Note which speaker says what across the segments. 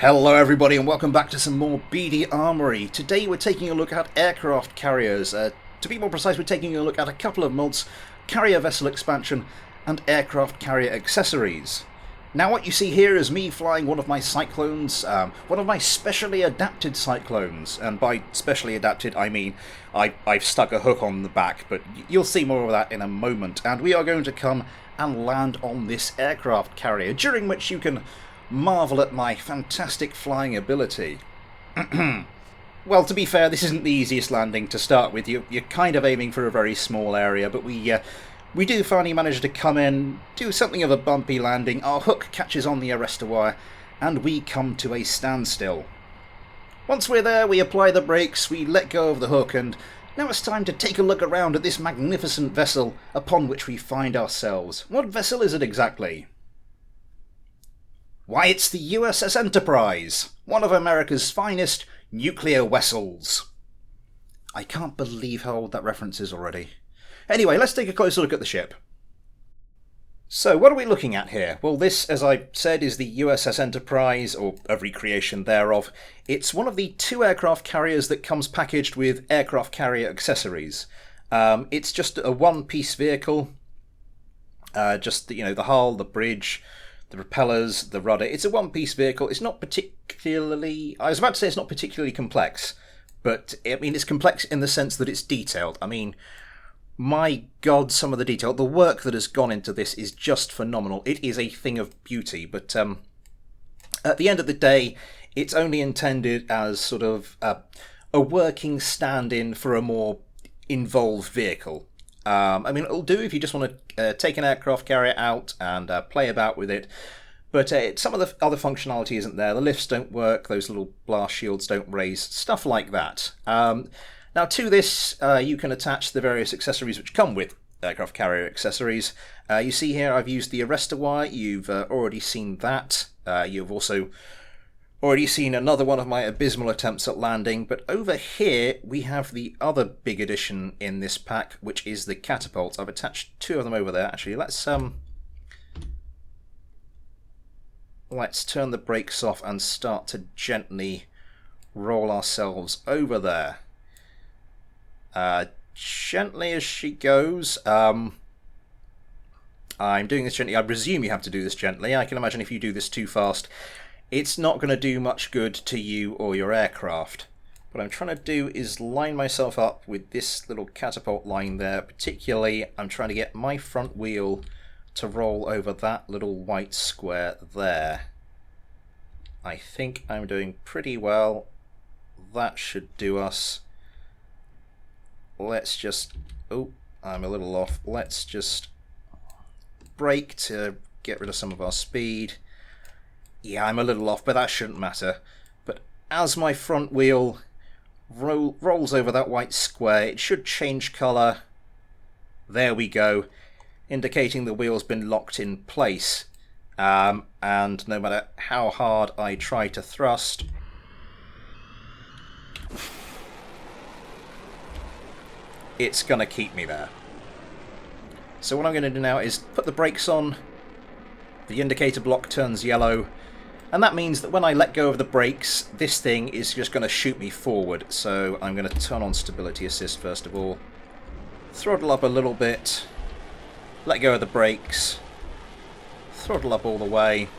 Speaker 1: Hello everybody and welcome back to some more BD Armory. Today we're taking a look at aircraft carriers. To be more precise, we're taking a look at a couple of mods, carrier vessel expansion and aircraft carrier accessories. Now what you see here is me flying one of my cyclones, one of my specially adapted cyclones. And by specially adapted I mean I've stuck a hook on the back, but you'll see more of that in a moment. And we are going to come and land on this aircraft carrier, during which you can marvel at my fantastic flying ability. Well, to be fair, this isn't the easiest landing to start with. You're kind of aiming for a very small area, but we do finally manage to come in, do something of a bumpy landing. Our hook catches on the arrestor wire, and we come to a standstill. Once we're there, we apply the brakes, we let go of the hook, and now it's time to take a look around at this magnificent vessel upon which we find ourselves. What vessel is it exactly? Why, it's the USS Enterprise, one of America's finest nuclear vessels. I can't believe how old that reference is already. Anyway, let's take a closer look at the ship. So, what are we looking at here? Well, this, as I said, is the USS Enterprise, or a recreation thereof. It's one of the two aircraft carriers that comes packaged with aircraft carrier accessories. It's just a one-piece vehicle. Just, the hull, the bridge, the propellers, the rudder. It's a one-piece vehicle. It's not particularly... I was about to say it's not particularly complex, but, I mean, it's complex in the sense that it's detailed. I mean, my God, some of the detail, the work that has gone into this is just phenomenal. It is a thing of beauty, but at the end of the day, it's only intended as sort of a working stand-in for a more involved vehicle. I mean, it'll do if you just want to take an aircraft carrier out and play about with it, but some of the other functionality isn't there. The lifts don't work, those little blast shields don't raise, stuff like that. Now to this, you can attach the various accessories which come with aircraft carrier accessories. You see here I've used the arrestor wire, you've already seen that. You've also already seen another one of my abysmal attempts at landing, but over here we have the other big addition in this pack, which is the catapult. I've attached two of them over there. Actually, let's turn the brakes off and start to gently roll ourselves over there. Gently as she goes. I'm doing this gently. I presume you have to do this gently. I can imagine if you do this too fast, it's not going to do much good to you or your aircraft. What I'm trying to do is line myself up with this little catapult line there. Particularly, I'm trying to get my front wheel to roll over that little white square there. I think I'm doing pretty well. That should do us. Let's just... Oh, I'm a little off. Let's just brake to get rid of some of our speed. Yeah, I'm a little off, but that shouldn't matter. But as my front wheel rolls over that white square, it should change colour. There we go, indicating the wheel's been locked in place. And no matter how hard I try to thrust, it's going to keep me there. So what I'm going to do now is put the brakes on, the indicator block turns yellow, and that means that when I let go of the brakes, this thing is just going to shoot me forward. So I'm going to turn on stability assist first of all, throttle up a little bit, let go of the brakes, throttle up all the way,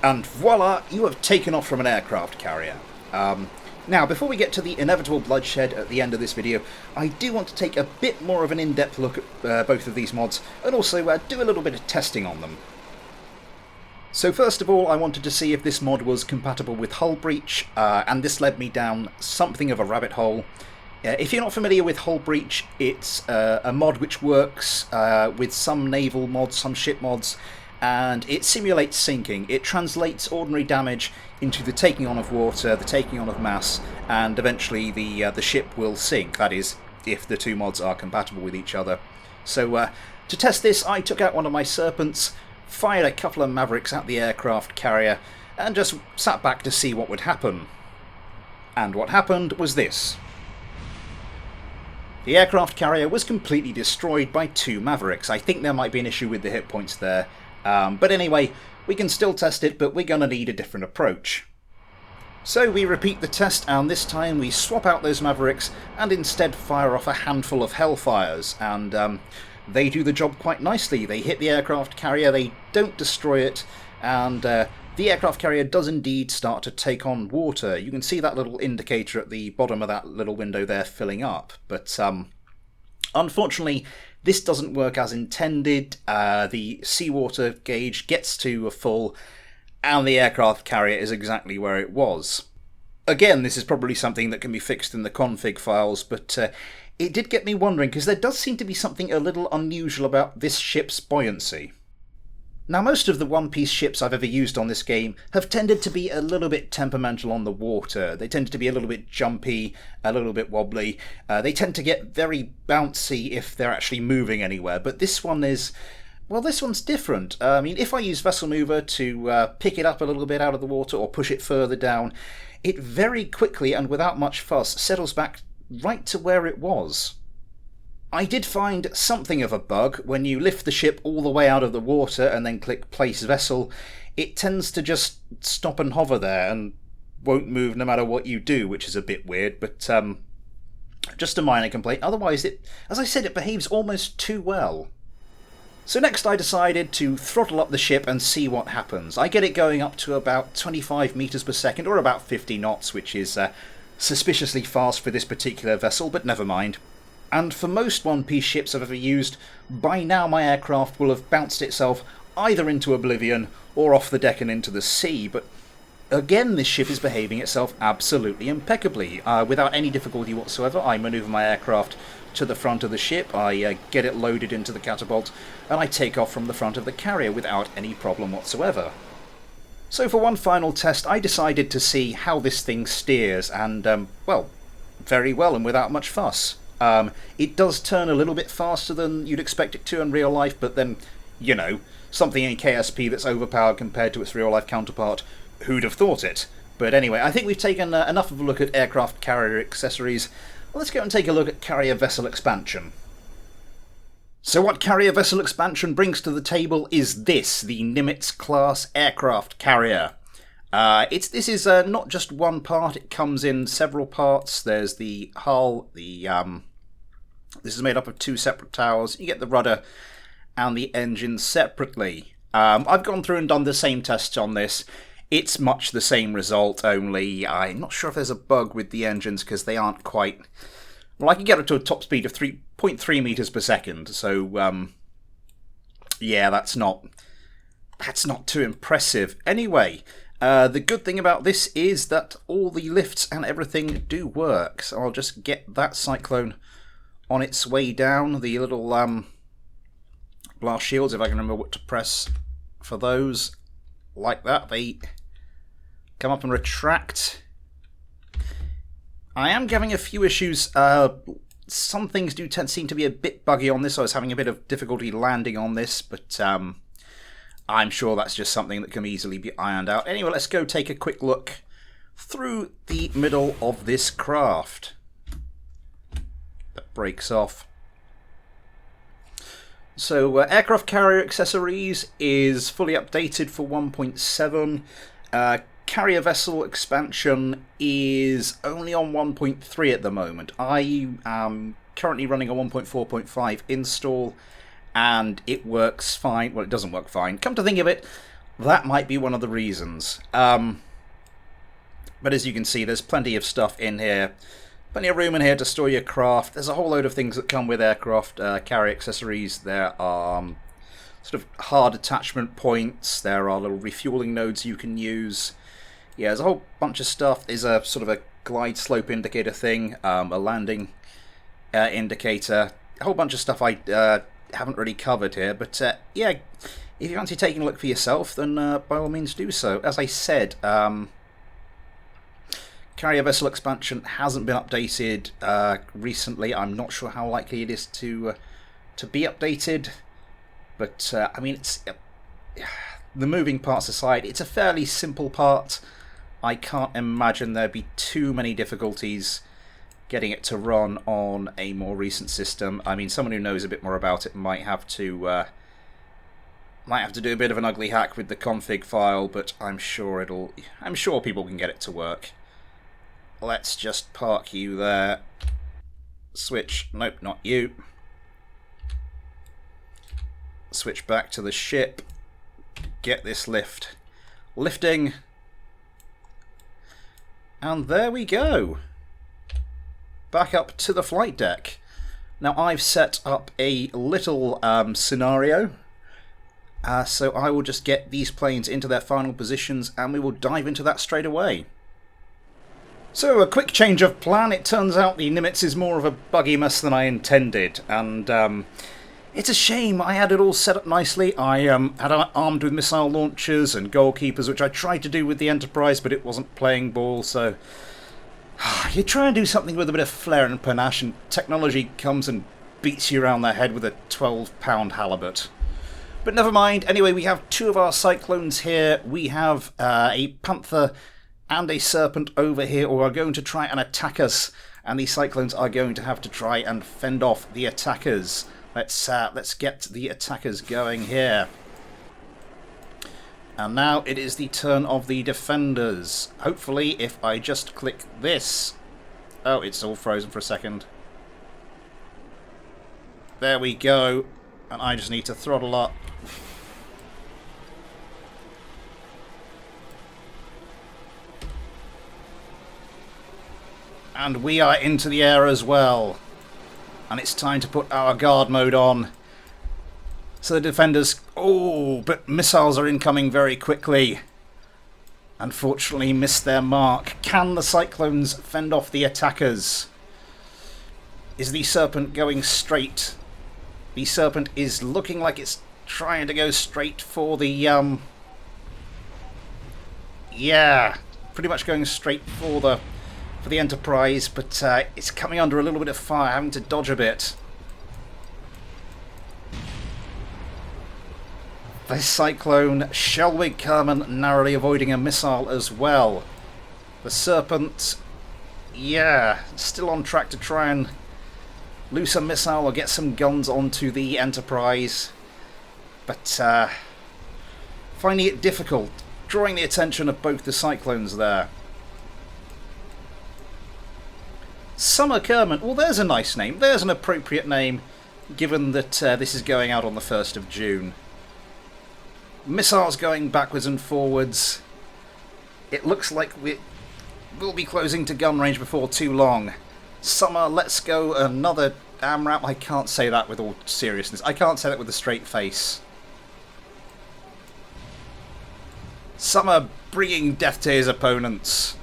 Speaker 1: and voila, you have taken off from an aircraft carrier. Now, before we get to the inevitable bloodshed at the end of this video, I do want to take a bit more of an in-depth look at both of these mods, and also do a little bit of testing on them. So first of all, I wanted to see if this mod was compatible with hull breach, and this led me down something of a rabbit hole. If you're not familiar with hull breach, it's a mod which works with some naval mods, some ship mods, and it simulates sinking. It translates ordinary damage into the taking on of water, the taking on of mass, and eventually the ship will sink. That is, if the two mods are compatible with each other. So to test this, I took out one of my Serpents, fired a couple of Mavericks at the aircraft carrier, and just sat back to see what would happen. And what happened was this. The aircraft carrier was completely destroyed by two Mavericks. I think there might be an issue with the hit points there. But anyway, We can still test it, but we're going to need a different approach. So we repeat the test, and this time we swap out those Mavericks and instead fire off a handful of Hellfires, and they do the job quite nicely. They hit the aircraft carrier, they don't destroy it, and the aircraft carrier does indeed start to take on water. You can see that little indicator at the bottom of that little window there filling up, but unfortunately this doesn't work as intended. The seawater gauge gets to a full, and the aircraft carrier is exactly where it was. Again, this is probably something that can be fixed in the config files, but it did get me wondering, because there does seem to be something a little unusual about this ship's buoyancy. Now, most of the one-piece ships I've ever used on this game have tended to be a little bit temperamental on the water. They tend to be a little bit jumpy, a little bit wobbly. They tend to get very bouncy if they're actually moving anywhere, but this one is... well, this one's different. I mean, if I use Vessel Mover to pick it up a little bit out of the water or push it further down, it very quickly and without much fuss settles back right to where it was. I did find something of a bug. When you lift the ship all the way out of the water and then click Place Vessel, it tends to just stop and hover there and won't move no matter what you do, which is a bit weird, but just a minor complaint. Otherwise, as I said, it behaves almost too well. So next I decided to throttle up the ship and see what happens. I get it going up to about 25 meters per second, or about 50 knots, which is suspiciously fast for this particular vessel, but never mind. And for most one-piece ships I've ever used, by now my aircraft will have bounced itself either into oblivion or off the deck and into the sea, but again this ship is behaving itself absolutely impeccably. Without any difficulty whatsoever, I manoeuvre my aircraft to the front of the ship, I get it loaded into the catapult, and I take off from the front of the carrier without any problem whatsoever. So for one final test, I decided to see how this thing steers, and, well, very well and without much fuss. It does turn a little bit faster than you'd expect it to in real life, but then, you know, something in KSP that's overpowered compared to its real-life counterpart, who'd have thought it? But anyway, I think we've taken enough of a look at aircraft carrier accessories. Let's go and take a look at carrier vessel expansion. So what carrier vessel expansion brings to the table is this, the Nimitz-class aircraft carrier. This is not just one part, it comes in several parts. There's the hull, this is made up of two separate towers. You get the rudder and the engine separately. I've gone through and done the same tests on this. It's much the same result, only I'm not sure if there's a bug with the engines because they aren't quite... well, I can get up to a top speed of 3.3 meters per second, so yeah, that's not too impressive. Anyway, the good thing about this is that all the lifts and everything do work, so I'll just get that Cyclone on its way down. The little blast shields, if I can remember what to press for those, like that, they come up and retract. I am having a few issues. Some things do seem to be a bit buggy on this. I was having a bit of difficulty landing on this, but I'm sure that's just something that can easily be ironed out. Anyway, let's go take a quick look through the middle of this craft. That breaks off. So aircraft carrier accessories is fully updated for 1.7. Carrier vessel expansion is only on 1.3 at the moment. I am currently running a 1.4.5 install, and it works fine. Well, it doesn't work fine. Come to think of it, that might be one of the reasons. But as you can see, there's plenty of stuff in here. Plenty of room in here to store your craft. There's a whole load of things that come with aircraft carrier accessories. There are sort of hard attachment points. There are little refueling nodes you can use. Yeah, there's a whole bunch of stuff. There's a sort of a glide slope indicator thing, a landing indicator, a whole bunch of stuff I haven't really covered here. But yeah, if you fancy taking a look for yourself, then by all means do so. As I said, carrier vessel expansion hasn't been updated recently. I'm not sure how likely it is to be updated, but I mean, it's the moving parts aside, it's a fairly simple part. I can't imagine there'd be too many difficulties getting it to run on a more recent system. I mean, someone who knows a bit more about it might have to Might have to do a bit of an ugly hack with the config file, but I'm sure people can get it to work. Let's just park you there. Switch, nope, not you. Switch back to the ship. Get this lift lifting. And there we go. Back up to the flight deck. Now I've set up a little scenario. So I will just get these planes into their final positions and we will dive into that straight away. So a quick change of plan. It turns out the Nimitz is more of a buggy mess than I intended, and it's a shame. I had it all set up nicely. I had it armed with missile launchers and goalkeepers, which I tried to do with the Enterprise, but it wasn't playing ball, so you try and do something with a bit of flair and panache, and technology comes and beats you around the head with a 12-pound halibut. But never mind. Anyway, we have two of our Cyclones here. We have a Panther and a Serpent over here who are going to try and attack us, and these Cyclones are going to have to try and fend off the attackers. Let's get the attackers going here. And now it is the turn of the defenders. Hopefully, if I just click this... Oh, it's all frozen for a second. There we go. And I just need to throttle up. And we are into the air as well. And it's time to put our guard mode on. So the defenders... Oh, but missiles are incoming very quickly. Unfortunately missed their mark. Can the Cyclones fend off the attackers? Is the Serpent going straight? The Serpent is looking like it's trying to go straight for the... Yeah, pretty much going straight for the Enterprise, but it's coming under a little bit of fire, having to dodge a bit. The Cyclone, Shelwig Kerman narrowly avoiding a missile as well. The Serpent, yeah, still on track to try and loose a missile or get some guns onto the Enterprise, but finding it difficult, drawing the attention of both the Cyclones there. Summer Kerman, well, there's a nice name. There's an appropriate name, given that this is going out on the 1st of June. Missiles going backwards and forwards. It looks like we'll be closing to gun range before too long. Summer, let's go another AMRAP. I can't say that with all seriousness. I can't say that with a straight face. Summer bringing death to his opponents.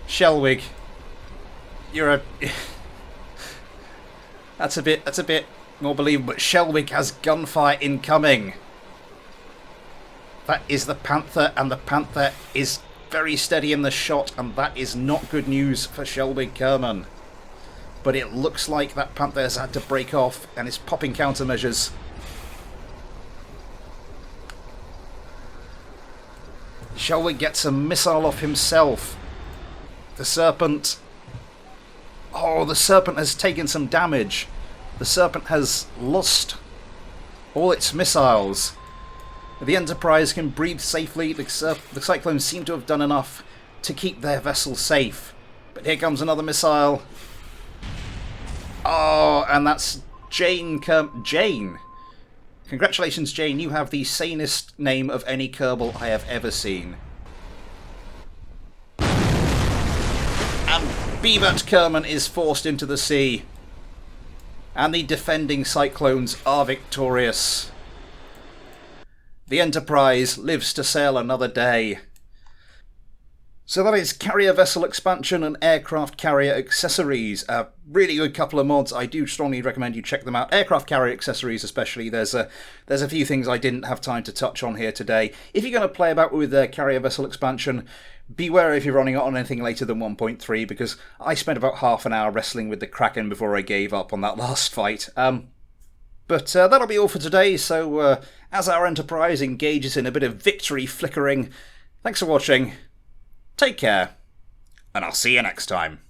Speaker 1: Shelwig, you're a... That's a bit more believable, but Shelwig has gunfire incoming. That is the Panther, and the Panther is very steady in the shot, and that is not good news for Shelwig Kerman. But it looks like that Panther has had to break off and is popping countermeasures. Shelwig gets a missile off himself. The Serpent... Oh, the Serpent has taken some damage. The Serpent has lost all its missiles. The Enterprise can breathe safely. The Cyclones seem to have done enough to keep their vessel safe. But here comes another missile. Oh, and that's Jane. Jane. Congratulations, Jane. You have the sanest name of any Kerbal I have ever seen. And Bebert Kerman is forced into the sea. And the defending Cyclones are victorious. The Enterprise lives to sail another day. So that is Carrier Vessel Expansion and Aircraft Carrier Accessories. A really good couple of mods. I do strongly recommend you check them out. Aircraft Carrier Accessories especially. There's a few things I didn't have time to touch on here today. If you're going to play about with Carrier Vessel Expansion, beware if you're running it on anything later than 1.3, because I spent about half an hour wrestling with the Kraken before I gave up on that last fight. But that'll be all for today, so as our Enterprise engages in a bit of victory flickering, thanks for watching, take care, and I'll see you next time.